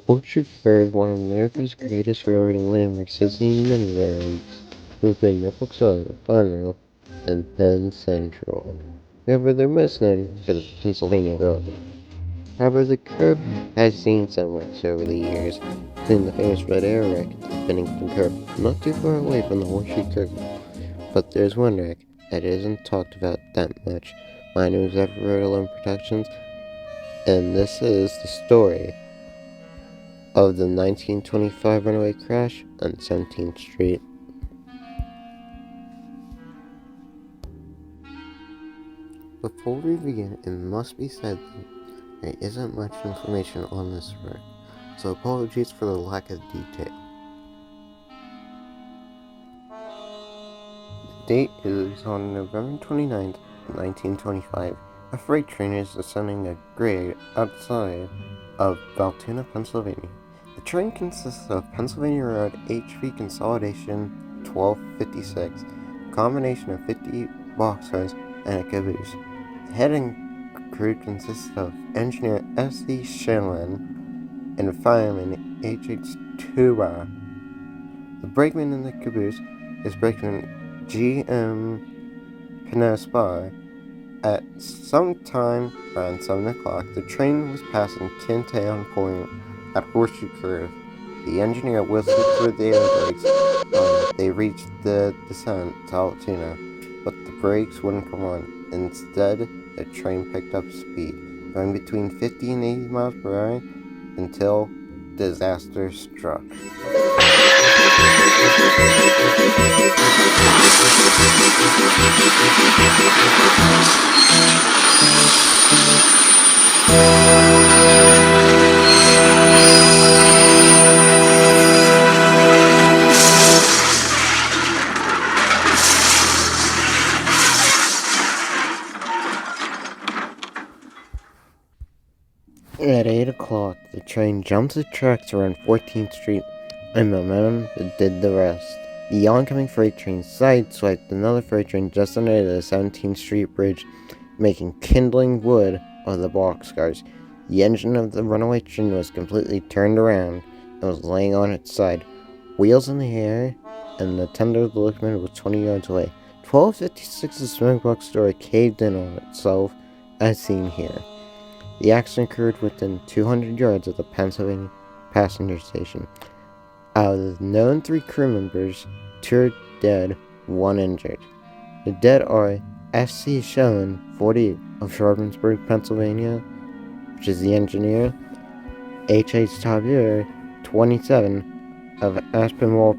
Orchard Fair is one of America's greatest railroad landmarks as seen in roads, with the Norfolk Southern, and Penn Central. However, they're most known for the Pennsylvania Railroad. However, the curve has seen so much over the years, including the famous Red Arrow wreck at the Bennington Curve, not too far away from the Horseshoe Curve. But there's one wreck that isn't talked about that much. Mine was ever rode alone protections, and this is the story of the 1925 runaway crash on 17th Street. Before we begin, it must be said that there isn't much information on this wreck, so apologies for the lack of detail. The date is on November 29th, 1925. A freight train is ascending a grade outside of Altoona, Pennsylvania. The train consists of Pennsylvania Road HV Consolidation 1256, a combination of 50 boxcars and a caboose. The head and crew consists of engineer S.C. Shanlin and fireman H.H. Tuba. The brakeman in the caboose is brakeman G.M. Pinespa. At some time around 7 o'clock, the train was passing Kintown Point at Horseshoe Curve. The engineer whistled for the air brakes when they reached the descent to Altoona, but the brakes wouldn't come on. Instead, the train picked up speed, going between 50 and 80 miles per hour until disaster struck. At 8 o'clock, the train jumped the tracks around 14th Street, and momentum did the rest. The oncoming freight train sideswiped another freight train just under the 17th Street bridge, making kindling wood of the boxcars. The engine of the runaway train was completely turned around and was laying on its side, wheels in the air, and the tender of the locomotive was 20 yards away. 1256's smokebox door caved in on itself, as seen here. The accident occurred within 200 yards of the Pennsylvania passenger station. Out of the known 3 crew members, 2 are dead, 1 injured. The dead are S.C. Shellen, 48, of Sharpensburg, Pennsylvania, which is the engineer, H.H. Tabur, 27, of Aspinwall,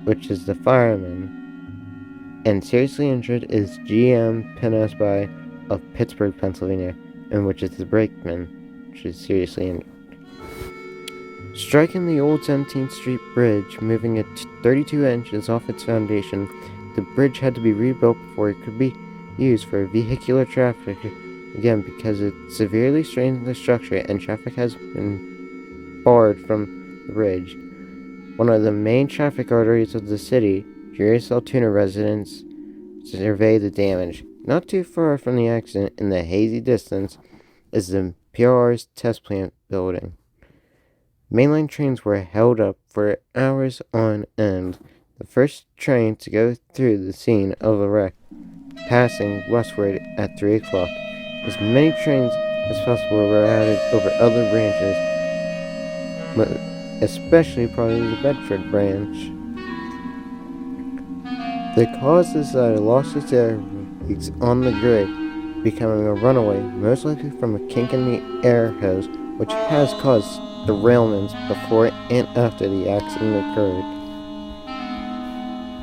which is the fireman, and seriously injured is G.M. Pinesby of Pittsburgh, Pennsylvania, and which is the brakeman, which is seriously injured. Striking the old 17th Street Bridge, moving it 32 inches off its foundation, the bridge had to be rebuilt before it could be used for vehicular traffic again because it severely strained the structure and traffic has been barred from the bridge. One of the main traffic arteries of the city, curious Altoona residents survey the damage. Not too far from the accident, in the hazy distance, is the PRR's test plant building. Mainline trains were held up for hours on end. The first train to go through the scene of the wreck, passing westward at 3 o'clock. As many trains as possible were added over other branches, but especially probably the Bedford branch. The cause is that it lost its air brakes on the grid, becoming a runaway, most likely from a kink in the air hose, which has caused derailments before and after the accident occurred.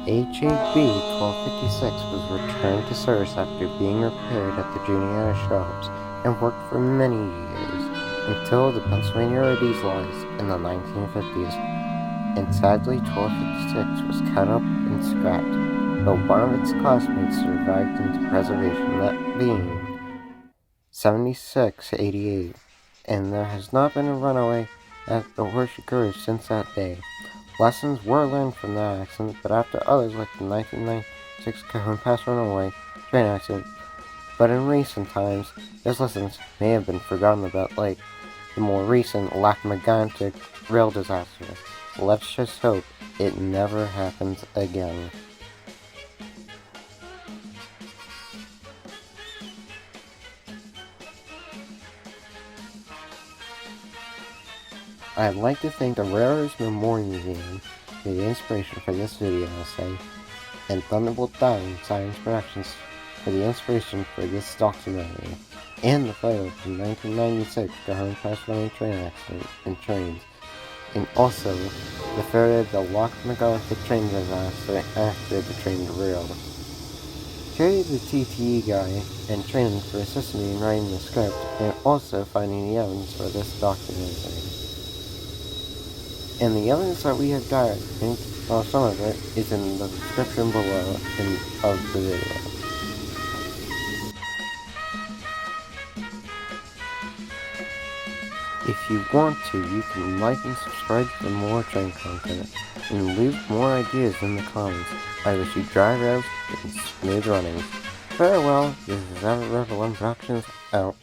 HAB 1256 was returned to service after being repaired at the Juniata shops and worked for many years until the Pennsylvania Road Easelize in the 1950s, and sadly 1256 was cut up and scrapped, though one of its classmates survived into preservation, that being 7688, and there has not been a runaway at the Horseshoe Curve since that day. Lessons were learned from that accident, but after others like the 1996 Cajon Pass runaway train accident, but in recent times, those lessons may have been forgotten about, like the more recent Lac-Mégantic rail disaster. Let's just hope it never happens again. I'd like to thank the Railroads Memorial Museum for the inspiration for this video essay, and Thunderbolt Diving Science Productions for the inspiration for this documentary, and the photo from 1996 Greyhound Crash Running Train Accident and Trains, and also the photo of the Lac-Mégantic train disaster after the train derailed. Carry the TTE guy and training for assisting me in writing the script and also finding the evidence for this documentary. And the evidence that we have got, some of it, is in the description below of the video. If you want to, you can like and subscribe for more train content, and leave more ideas in the comments. I wish you dry roads and smooth runnings. Farewell, this is Robert Rebel Productions, out.